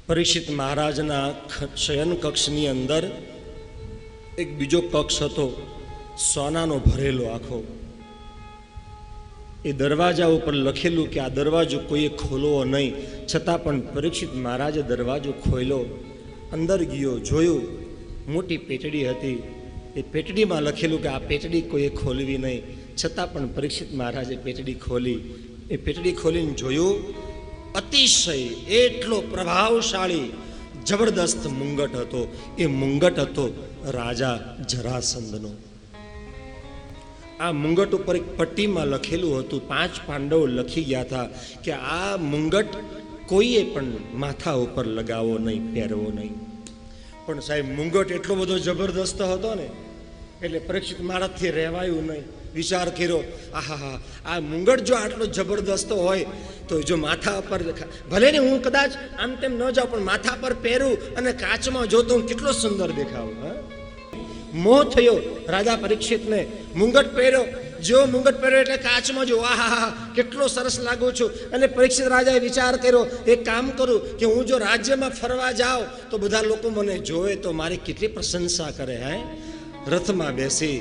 પરીક્ષિત મહારાજના શયન કક્ષની અંદર એક બીજો કક્ષ હતો, સોનાનો ભરેલો આખો. એ દરવાજા ઉપર લખેલું કે આ દરવાજો કોઈએ ખોલવો નહીં, છતાં પણ પરીક્ષિત મહારાજે દરવાજો ખોલ્યો. અંદર ગયો, જોયું, મોટી પેટડી હતી. એ પેટડીમાં લખેલું કે આ પેટડી કોઈએ ખોલવી નહીં, છતાં પણ પરીક્ષિત મહારાજે પેટડી ખોલી. એ પેટડી ખોલીને જોયું, અતિશય એટલો પ્રભાવશાળી જબરદસ્ત મુંગટ હતો. એ મુંગટ હતો રાજા જરાસંધનો. આ મુંગટ ઉપર એક પટ્ટીમાં લખેલું હતું, 5 પાંડવો લખી ગયા હતા કે આ મુંગટ કોઈએ પણ માથા ઉપર લગાવવો નહીં, પહેરવો નહીં. પણ સાહેબ મુંગટ એટલો બધો જબરદસ્ત હતો ને, એટલે પરીક્ષિત મહારાજથી રહેવાયું નહીં. વિચાર કર્યો, આહા, આ મુંગટ જો આટલો જબરદસ્ત હોય તો જો માથા પર, ભલે ને હું કદાચ આમ તેમ ન જાઉં, પણ માથા પર પહેરું અને કાચમાં જોતો હું કેટલો સુંદર દેખાવું. હા, મોહ થયો રાજા પરીક્ષિતને. મુંગટ પહેર્યો, જો મુંગટ પહેર્યો એટલે કાચમાં જો, આહા, કેટલો સરસ લાગુ છું. અને પરીક્ષિત રાજાએ વિચાર કર્યો, એક કામ કરું કે હું જો રાજ્યમાં ફરવા જાઉં તો બધા લોકો મને જોવે તો મારી કેટલી પ્રશંસા કરે. હે, રથમાં બેસી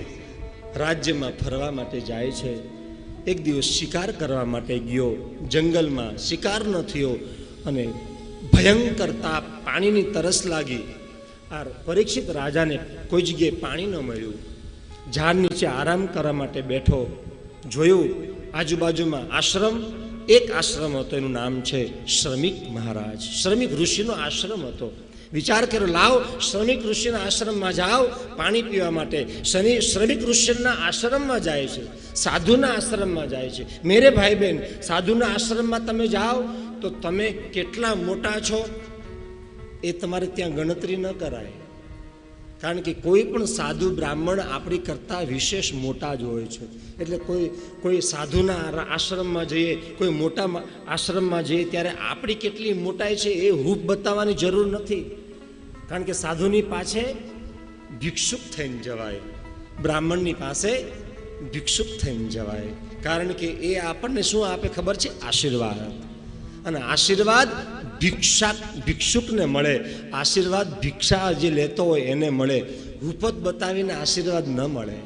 રાજ્યમાં ફરવા માટે જાય છે. એક દિવસ શિકાર કરવા માટે ગયો, જંગલમાં શિકાર ન થયો અને ભયંકર તાપ, પાણીની તરસ લાગી. આ પરીક્ષિત રાજાને કોઈ જગ્યાએ પાણી ન મળ્યું. ઝાડ નીચે આરામ કરવા માટે બેઠો. જોયું આજુબાજુમાં આશ્રમ, એક આશ્રમ હતો, એનું નામ છે શ્રમિક મહારાજ. શ્રમિક ઋષિનો આશ્રમ હતો. વિચાર કર્યો, લાવ શ્રમિક ઋષિના આશ્રમમાં જાઓ પાણી પીવા માટે. શ્રમિક ઋષિના આશ્રમમાં જાય છે, સાધુના આશ્રમમાં જાય છે. મેરે ભાઈ બહેન, સાધુના આશ્રમમાં તમે જાઓ તો તમે કેટલા મોટા છો એ તમારે ત્યાં ગણતરી ન કરાય. કારણ કે કોઈ પણ સાધુ બ્રાહ્મણ આપણી કરતાં વિશેષ મોટા જ હોય છે. એટલે કોઈ સાધુના આશ્રમમાં જઈએ, કોઈ મોટા આશ્રમમાં જઈએ ત્યારે આપણી કેટલી મોટાઈ છે એ હૂફ બતાવવાની જરૂર નથી. કારણ કે સાધુની પાસે ભિક્ષુક થઈને જવાય, બ્રાહ્મણની પાસે ભિક્ષુક થઈને જવાય. કારણ કે એ આપણને શું આપે ખબર છે? આશીર્વાદ. અને આશીર્વાદ ભિક્ષુકને મળે. આશીર્વાદ ભિક્ષા જે લેતો હોય એને મળે. હૂફત બતાવીને આશીર્વાદ ન મળે.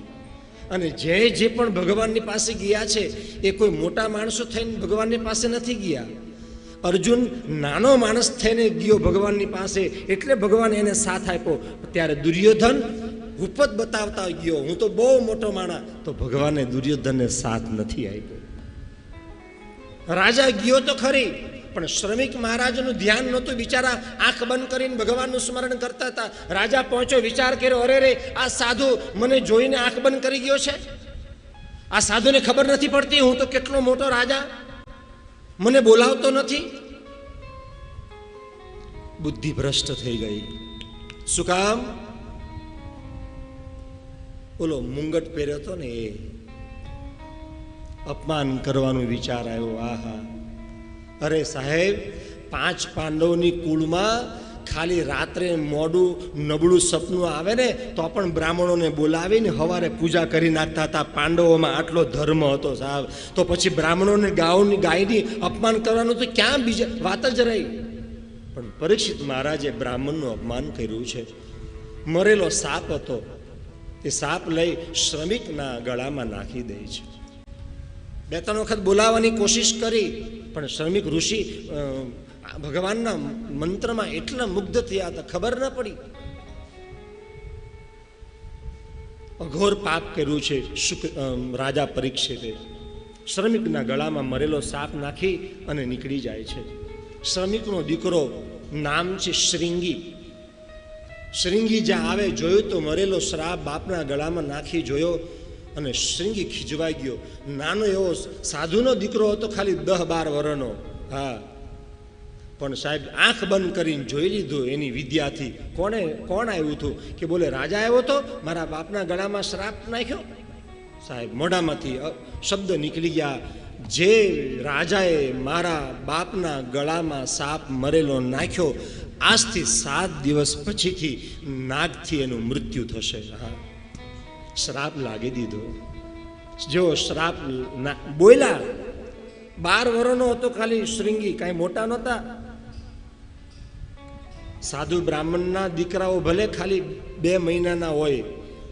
અને જે પણ ભગવાનની પાસે ગયા છે એ કોઈ મોટા માણસો થઈને ભગવાનની પાસે નથી ગયા. અર્જુન નાનો માણસ થઈને ગયો ભગવાનની પાસે, એટલે ભગવાન એને સાથ આપ્યો. ત્યારે દુર્યોધન હૂફત બતાવતા ગયો, હું તો બહુ મોટો માણસ, તો ભગવાને દુર્યોધનને સાથ નથી આપ્યો. રાજા ગયો તો ખરી, પણ શ્રમિક મહારાજનું ધ્યાન નહોતું. બિચારા આંખ બંધ કરીને ભગવાનનું સ્મરણ કરતા હતા. રાજા પહોંચ્યો, વિચાર કર્યો, અરે રે, આ સાધુ મને જોઈને આંખ બંધ કરી ગયો છે. આ સાધુને ખબર નથી પડતી હું તો કેટલો મોટો રાજા, મને બોલાવતો નથી. બુદ્ધિ ભ્રષ્ટ થઈ ગઈ. શું કામ? બોલો, મુંગટ પહેર્યો હતો ને એ અપમાન કરવાનો વિચાર આવ્યો. આહા, અરે સાહેબ, 5 પાંડવોની કુળમાં ખાલી રાત્રે મોડું નબળું સપનું આવે ને તો પણ બ્રાહ્મણોને બોલાવીને સવારે પૂજા કરી નાખતા હતા. પાંડવોમાં આટલો ધર્મ હતો સાહેબ, તો પછી બ્રાહ્મણોને ગાયની અપમાન કરવાનું તો ક્યાં બીજી વાત જ રહી. પણ પરીક્ષિત મહારાજે બ્રાહ્મણનું અપમાન કર્યું છે. મરેલો સાપ હતો, એ સાપ લઈ શ્રમિકના ગળામાં નાખી દે છે. 2-3 વખત બોલાવવાની કોશિશ કરી, પણ શ્રમિક ઋષિ ભગવાનના મંત્રમાં એટલા મુગ્ધ થયા હતા, ખબર ન પડી. અઘોર પાપ કર્યું છે રાજા પરીક્ષિતે. શ્રમિકના ગળામાં મરેલો સાપ નાખી અને નીકળી જાય છે. શ્રમિકનો દીકરો, નામ છે શ્રીંગી. શ્રીંગી જ્યાં આવે જોયું તો મરેલો શ્રાપ બાપના ગળામાં નાખી જોયો અને શ્રીંગી ખીજવાઈ ગયો. નાનો એવો સાધુનો દીકરો હતો, ખાલી 10-12 વર્ષનો. હા, પણ સાહેબ આંખ બંધ કરીને જોઈ લીધું એની વિદ્યાથી. કોણ આવ્યું હતું કે બોલે રાજા આવ્યો તો મારા બાપના ગળામાં શ્રાપ નાખ્યો. સાહેબ મોઢામાંથી શબ્દ નીકળી ગયા, જે રાજાએ મારા બાપના ગળામાં સાપ મરેલો નાખ્યો, આજથી 7 દિવસ પછીથી નાગથી એનું મૃત્યુ થશે. હા, શ્રાપ લાગી દીધો. જો શ્રાપ બોલ્યા, 12 વર્ષનો હતો ખાલી શ્રીંગી, કાંઈ મોટા નહોતા. સાધુ બ્રાહ્મણના દીકરાઓ ભલે ખાલી 2 મહિનાના હોય,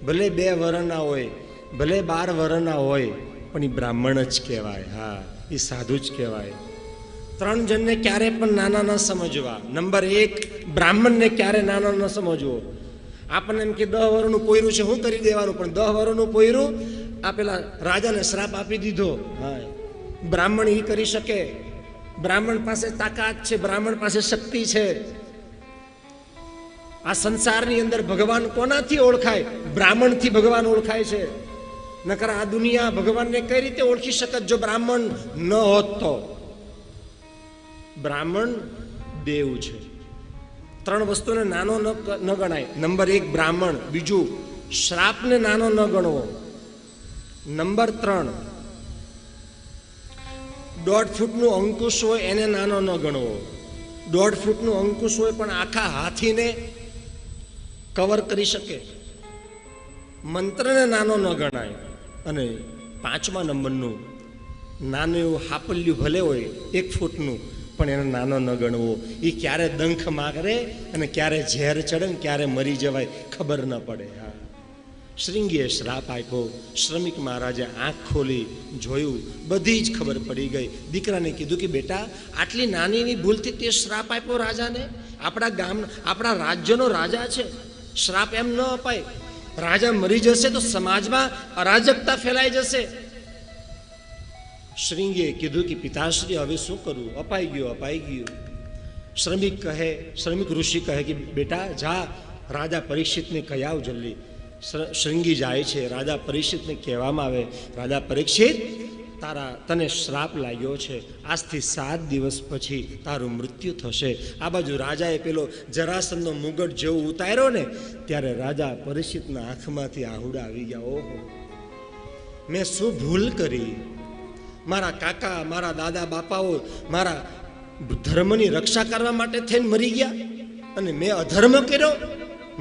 ભલે 2 વર્ષના હોય, ભલે 12 વર્ષના હોય, પણ એ બ્રાહ્મણ જ કહેવાય. હા, એ સાધુ જ કહેવાય. 3 જણને ક્યારે પણ નાના ન સમજવા. નંબર 1, બ્રાહ્મણને ક્યારે નાના ન સમજવો. આપણને એમ કે 10 વર્ષનું પોયરું છે, શું કરી દેવાનું? પણ 10 વર્ષનું પોયરું આ પેલા રાજાને શ્રાપ આપી દીધો. હા, બ્રાહ્મણ એ કરી શકે. બ્રાહ્મણ પાસે તાકાત છે, બ્રાહ્મણ પાસે શક્તિ છે. આ સંસારની અંદર ભગવાન કોનાથી ઓળખાય? બ્રાહ્મણથી ભગવાન ઓળખાય છે. નકર આ દુનિયા ભગવાનને કઈ રીતે ઓળખી શકત જો બ્રાહ્મણ ન હોત તો? બ્રાહ્મણ દેવ છે. 3 વસ્તુને નાનો ન ગણાય. નંબર 1 બ્રાહ્મણ, બીજું શ્રાપને નાનો ન ગણવો. નંબર 3 1.5 ફૂટનું અંકુશ હોય એને નાનો ન ગણવો. 1.5 ફૂટનું અંકુશ હોય પણ આખા હાથીને કવર કરી શકે. મંત્રને નાનો ન ગણાય. અને 5મા નંબરનું નાનું એવું હાપલ્યું ભલે હોય 1 ફૂટનું, પણ એને નાનો ન ગણવો. એ ક્યારે દંખ મારે અને ક્યારે ઝેર ચડે ને ક્યારે મરી જવાય ખબર ન પડે. હા, શ્રીંગીએ શ્રાપ આપ્યો. શ્રમિક મહારાજે આંખ ખોલી જોયું, બધી જ ખબર પડી ગઈ. દીકરાને કીધું કે બેટા, આટલી નાની એવી ભૂલથી તે શ્રાપ આપ્યો રાજાને? આપણા રાજ્યનો રાજા છે, શ્રાપ એમ ન અપાય. રાજા મરી જશે તો સમાજમાં અરાજકતા ફેલાઈ જશે. શ્રીંગીએ કીધું કે પિતાશ્રી હવે શું કરવું? અપાઈ ગયું. શ્રમિક ઋષિ કહે કે બેટા જા, રાજા પરીક્ષિતને કહી આવ જલ્દી. શ્રીંગી જાય છે. રાજા પરીક્ષિતને કહેવામાં આવે, રાજા પરીક્ષિત, તને શ્રાપ લાગ્યો છે. આજથી 7 દિવસ પછી તારું મૃત્યુ થશે. આ બાજુ રાજાએ પેલો જરાસંધનો મુગટ જેવો ઉતાર્યો ને, ત્યારે રાજા પરીક્ષિતના આંખમાંથી આહુડા આવી ગયા. ઓહો, મેં શું ભૂલ કરી? મારા કાકા, મારા દાદા બાપાઓ મારા ધર્મની રક્ષા કરવા માટે થઈને મરી ગયા અને મેં અધર્મ કર્યો.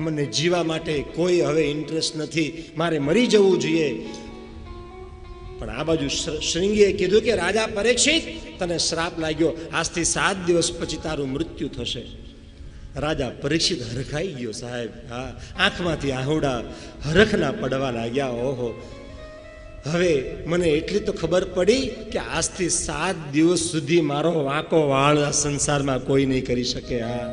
મને જીવા માટે કોઈ હવે ઇન્ટરેસ્ટ નથી, મારે મરી જવું જોઈએ. પણ આ બાજુ શ્રીંગીએ કીધું કે રાજા પરીક્ષિત, તને શ્રાપ લાગ્યો, આજથી 7 દિવસ પછી તારું મૃત્યુ થશે. રાજા પરીક્ષિત હરખાઈ ગયો સાહેબ. હા, આંખમાંથી આહુડા હરખના પડવા લાગ્યા. ઓહો, હવે મને એટલી તો ખબર પડી કે આજથી 7 દિવસ સુધી મારો વાંકો વાળ આ સંસારમાં કોઈ નહીં કરી શકે. હા,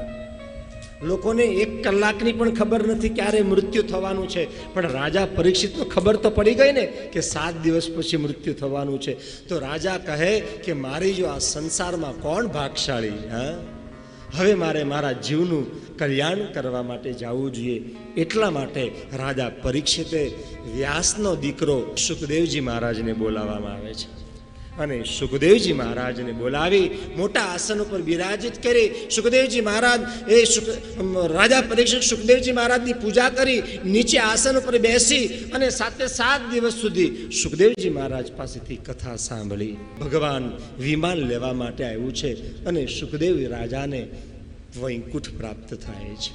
લોકોને 1 કલાકની પણ ખબર નથી ક્યારે મૃત્યુ થવાનું છે, પણ રાજા પરીક્ષિતને ખબર તો પડી ગઈ ને કે 7 દિવસ પછી મૃત્યુ થવાનું છે. તો રાજા કહે કે મારી જો આ સંસારમાં કોણ ભાગશાળી? હા, હવે મારે મારા જીવનું કલ્યાણ કરવા માટે જવું જોઈએ. એટલા માટે રાજા પરીક્ષિતે વ્યાસનો દીકરો સુખદેવજી મહારાજને બોલાવવામાં આવે છે. અને સુખદેવજી મહારાજને બોલાવી મોટા આસન ઉપર બિરાજિત કરી. સુખદેવજી મહારાજ રાજા પરીક્ષિત સુખદેવજી મહારાજની પૂજા કરી નીચે આસન ઉપર બેસી અને 7 દિવસ સુધી સુખદેવજી મહારાજ પાસેથી કથા સાંભળી. ભગવાન વિમાન લેવા માટે આવ્યું છે અને સુખદેવ રાજાને વૈકુંઠ પ્રાપ્ત થાય છે.